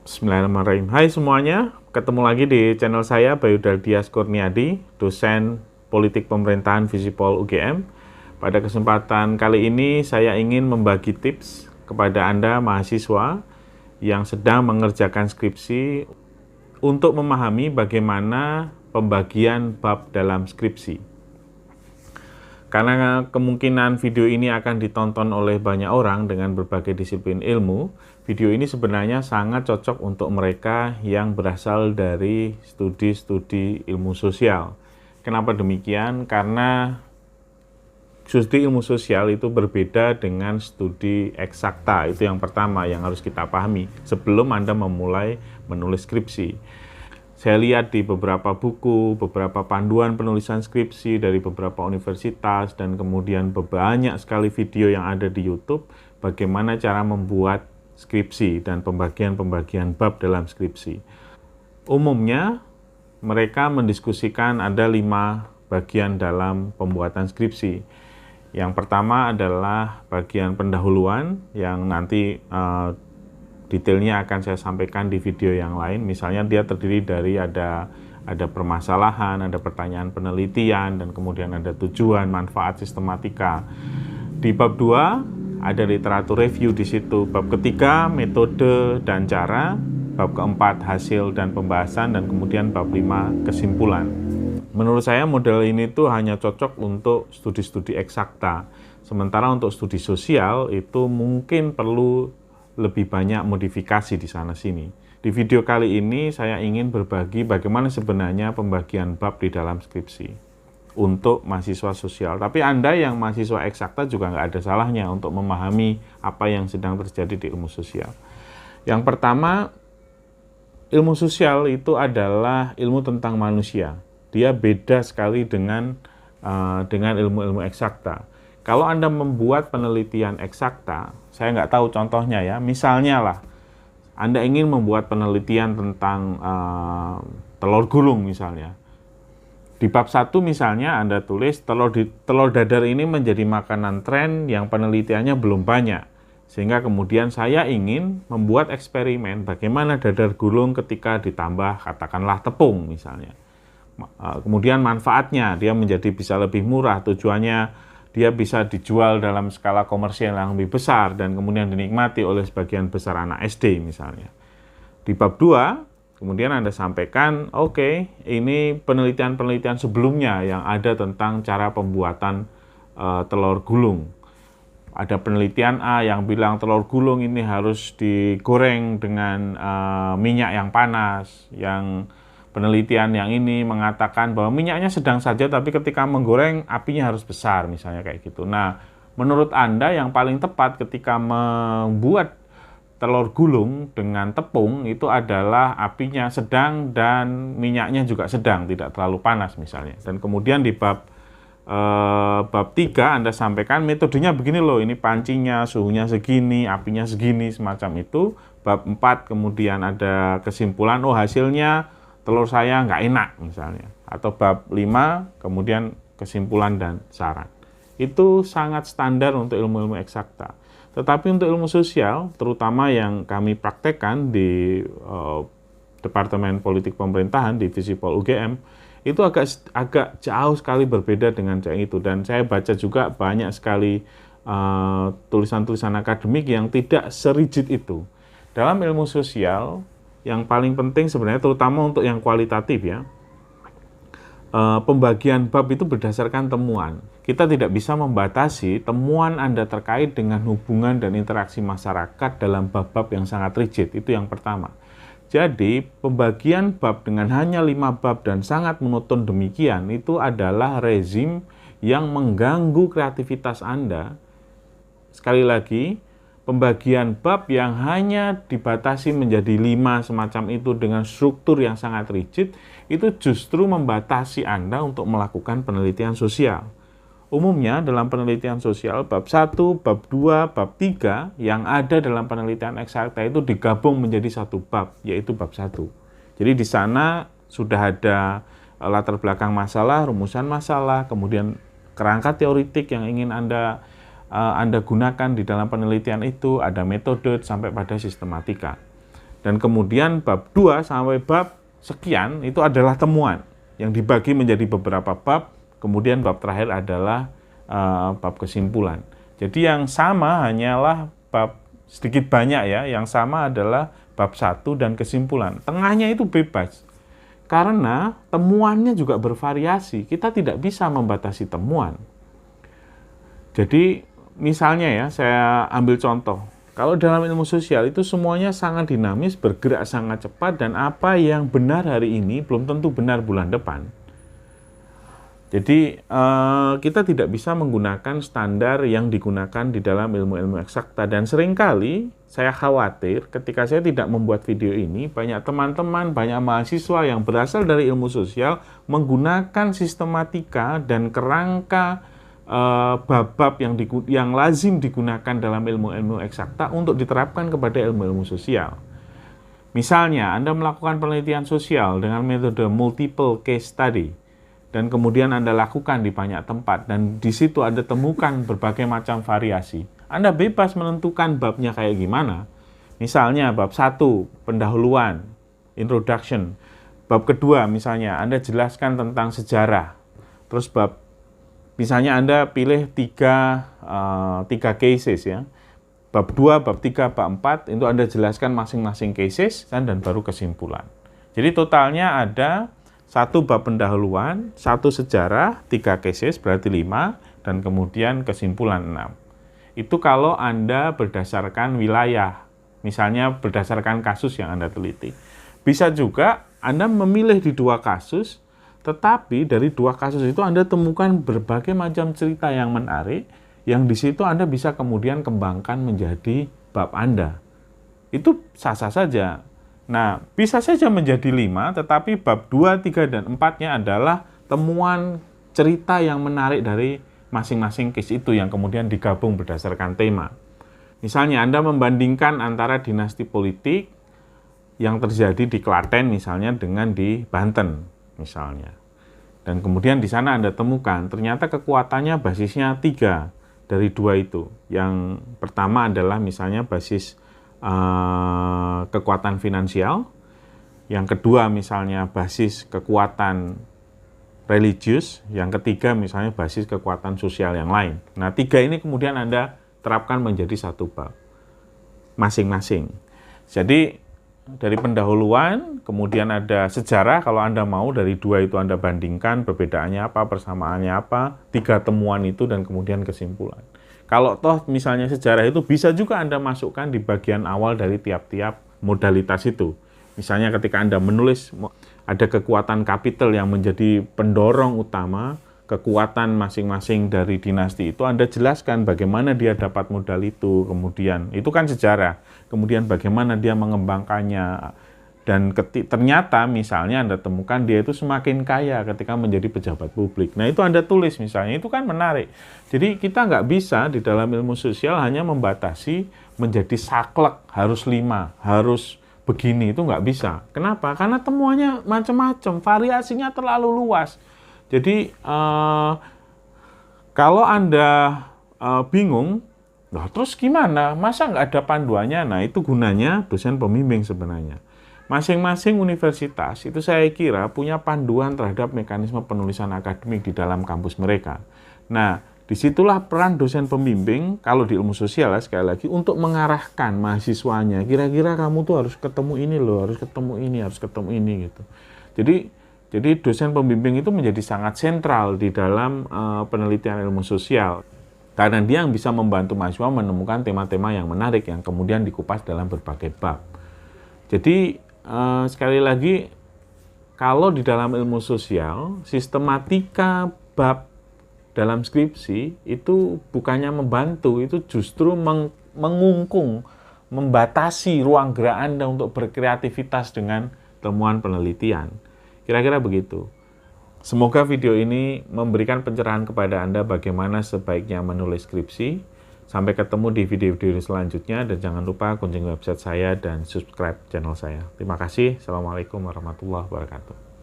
Bismillahirrahmanirrahim. Hai semuanya, ketemu lagi di channel saya Bayu Daldias Kurniadi, dosen Politik Pemerintahan Visipol UGM. Pada kesempatan kali ini saya ingin membagi tips kepada Anda mahasiswa yang sedang mengerjakan skripsi untuk memahami bagaimana pembagian bab dalam skripsi. Karena kemungkinan video ini akan ditonton oleh banyak orang dengan berbagai disiplin ilmu, video ini sebenarnya sangat cocok untuk mereka yang berasal dari studi-studi ilmu sosial. Kenapa demikian? Karena studi ilmu sosial itu berbeda dengan studi eksakta. Itu yang pertama yang harus kita pahami sebelum Anda memulai menulis skripsi. Saya lihat di beberapa buku, beberapa panduan penulisan skripsi dari beberapa universitas, dan kemudian banyak sekali video yang ada di YouTube, bagaimana cara membuat skripsi dan pembagian-pembagian bab dalam skripsi. Umumnya, mereka mendiskusikan ada 5 bagian dalam pembuatan skripsi. Yang pertama adalah bagian pendahuluan, yang nanti detailnya akan saya sampaikan di video yang lain. Misalnya dia terdiri dari ada permasalahan, ada pertanyaan penelitian, dan kemudian ada tujuan, manfaat, sistematika. Di bab 2 ada literatur review di situ. Bab ketiga metode dan cara, bab keempat hasil dan pembahasan, dan kemudian bab 5 kesimpulan. Menurut saya model ini tuh hanya cocok untuk studi-studi eksakta. Sementara untuk studi sosial itu mungkin perlu lebih banyak modifikasi di sana-sini. Di video kali ini saya ingin berbagi bagaimana sebenarnya pembagian bab di dalam skripsi untuk mahasiswa sosial. Tapi Anda yang mahasiswa eksakta juga nggak ada salahnya untuk memahami apa yang sedang terjadi di ilmu sosial. Yang pertama, ilmu sosial itu adalah ilmu tentang manusia. Dia beda sekali dengan ilmu-ilmu eksakta. Kalau Anda membuat penelitian eksakta, saya nggak tahu contohnya ya, misalnya lah, Anda ingin membuat penelitian tentang telur gulung misalnya. Di bab 1 misalnya Anda tulis telur dadar ini menjadi makanan tren yang penelitiannya belum banyak. Sehingga kemudian saya ingin membuat eksperimen bagaimana dadar gulung ketika ditambah katakanlah tepung misalnya. Kemudian manfaatnya, dia menjadi bisa lebih murah, tujuannya dia bisa dijual dalam skala komersial yang lebih besar dan kemudian dinikmati oleh sebagian besar anak SD misalnya. Di bab 2, kemudian Anda sampaikan, oke, ini penelitian-penelitian sebelumnya yang ada tentang cara pembuatan telur gulung. Ada penelitian A yang bilang telur gulung ini harus digoreng dengan minyak yang panas, yang penelitian yang ini mengatakan bahwa minyaknya sedang saja, tapi ketika menggoreng apinya harus besar, misalnya kayak gitu. Nah, menurut Anda yang paling tepat ketika membuat telur gulung dengan tepung itu adalah apinya sedang dan minyaknya juga sedang, tidak terlalu panas misalnya. Dan kemudian di bab 3 Anda sampaikan metodenya begini loh, ini pancinya, suhunya segini, apinya segini, semacam itu. Bab 4 kemudian ada kesimpulan, oh hasilnya telur saya nggak enak misalnya. Atau bab 5, kemudian kesimpulan dan saran. Itu sangat standar untuk ilmu-ilmu eksakta. Tetapi untuk ilmu sosial, terutama yang kami praktekkan di Departemen Politik Pemerintahan di Visipol UGM, itu agak jauh sekali berbeda dengan yang itu. Dan saya baca juga banyak sekali tulisan-tulisan akademik yang tidak serigid itu. Dalam ilmu sosial, yang paling penting sebenarnya terutama untuk yang kualitatif ya, pembagian bab itu berdasarkan temuan. Kita tidak bisa membatasi temuan Anda terkait dengan hubungan dan interaksi masyarakat dalam bab-bab yang sangat rigid, itu yang pertama. Jadi pembagian bab dengan hanya 5 bab dan sangat monoton demikian, itu adalah rezim yang mengganggu kreativitas Anda. Sekali lagi, pembagian bab yang hanya dibatasi menjadi 5 semacam itu dengan struktur yang sangat rigid, itu justru membatasi Anda untuk melakukan penelitian sosial. Umumnya dalam penelitian sosial, bab 1, bab 2, bab 3 yang ada dalam penelitian eksakta itu digabung menjadi satu bab, yaitu bab 1. Jadi di sana sudah ada latar belakang masalah, rumusan masalah, kemudian kerangka teoritik yang ingin Anda gunakan di dalam penelitian itu, ada metode sampai pada sistematika. Dan kemudian bab 2 sampai bab sekian itu adalah temuan yang dibagi menjadi beberapa bab, kemudian bab terakhir adalah bab kesimpulan. Jadi yang sama hanyalah bab sedikit banyak ya, yang sama adalah bab 1 dan kesimpulan. Tengahnya itu bebas. Karena temuannya juga bervariasi, kita tidak bisa membatasi temuan. Jadi misalnya ya, saya ambil contoh. Kalau dalam ilmu sosial itu semuanya sangat dinamis, bergerak sangat cepat, dan apa yang benar hari ini belum tentu benar bulan depan. Jadi kita tidak bisa menggunakan standar yang digunakan di dalam ilmu-ilmu eksakta. Dan seringkali saya khawatir ketika saya tidak membuat video ini, banyak teman-teman, banyak mahasiswa yang berasal dari ilmu sosial menggunakan sistematika dan kerangka bab-bab yang lazim digunakan dalam ilmu-ilmu eksakta untuk diterapkan kepada ilmu-ilmu sosial. Misalnya, Anda melakukan penelitian sosial dengan metode multiple case study, dan kemudian Anda lakukan di banyak tempat, dan di situ Anda temukan berbagai macam variasi. Anda bebas menentukan babnya kayak gimana. Misalnya bab 1, pendahuluan, introduction. Bab kedua misalnya Anda jelaskan tentang sejarah. Terus misalnya Anda pilih tiga cases ya. Bab 2, bab 3, bab 4 itu Anda jelaskan masing-masing cases dan baru kesimpulan. Jadi totalnya ada 1 bab pendahuluan, 1 sejarah, 3 cases berarti 5, dan kemudian kesimpulan 6. Itu kalau Anda berdasarkan wilayah, misalnya berdasarkan kasus yang Anda teliti. Bisa juga Anda memilih di 2 kasus, tetapi dari 2 kasus itu Anda temukan berbagai macam cerita yang menarik, yang di situ Anda bisa kemudian kembangkan menjadi bab Anda. Itu sah-sah saja. Nah, bisa saja menjadi 5, tetapi bab 2, 3, dan 4-nya adalah temuan cerita yang menarik dari masing-masing case itu yang kemudian digabung berdasarkan tema. Misalnya, Anda membandingkan antara dinasti politik yang terjadi di Klaten misalnya dengan di Banten misalnya. Dan kemudian di sana Anda temukan ternyata kekuatannya basisnya 3 dari 2 itu. Yang pertama adalah misalnya basis kekuatan finansial, yang kedua misalnya basis kekuatan religius, yang ketiga misalnya basis kekuatan sosial yang lain. Nah, 3 ini kemudian Anda terapkan menjadi 1 bab masing-masing. Jadi dari pendahuluan, kemudian ada sejarah, kalau Anda mau dari 2 itu Anda bandingkan perbedaannya apa, persamaannya apa, 3 temuan itu, dan kemudian kesimpulan. Kalau toh misalnya sejarah itu bisa juga Anda masukkan di bagian awal dari tiap-tiap modalitas itu. Misalnya ketika Anda menulis ada kekuatan kapital yang menjadi pendorong utama, kekuatan masing-masing dari dinasti itu Anda jelaskan bagaimana dia dapat modal itu, kemudian itu kan sejarah, kemudian bagaimana dia mengembangkannya, dan ternyata misalnya Anda temukan dia itu semakin kaya ketika menjadi pejabat publik. Nah, itu Anda tulis misalnya, itu kan menarik. Jadi kita nggak bisa di dalam ilmu sosial hanya membatasi menjadi saklek, harus 5, harus begini, itu nggak bisa. Kenapa? Karena temuannya macam-macam, variasinya terlalu luas. Jadi kalau Anda bingung, nah, terus gimana? Masa nggak ada panduannya? Nah, itu gunanya dosen pembimbing sebenarnya. Masing-masing universitas itu saya kira punya panduan terhadap mekanisme penulisan akademik di dalam kampus mereka. Nah, disitulah peran dosen pembimbing, kalau di ilmu sosial ya, sekali lagi, untuk mengarahkan mahasiswanya, kira-kira kamu tuh harus ketemu ini loh, harus ketemu ini, harus ketemu ini gitu. Jadi dosen pembimbing itu menjadi sangat sentral di dalam penelitian ilmu sosial. Karena dia yang bisa membantu mahasiswa menemukan tema-tema yang menarik yang kemudian dikupas dalam berbagai bab. Jadi sekali lagi, kalau di dalam ilmu sosial, sistematika bab dalam skripsi itu bukannya membantu, itu justru mengungkung, membatasi ruang gerak Anda untuk berkreativitas dengan temuan penelitian. Kira-kira begitu. Semoga video ini memberikan pencerahan kepada Anda bagaimana sebaiknya menulis skripsi. Sampai ketemu di video-video selanjutnya, dan jangan lupa kunjungi website saya dan subscribe channel saya. Terima kasih. Assalamualaikum warahmatullahi wabarakatuh.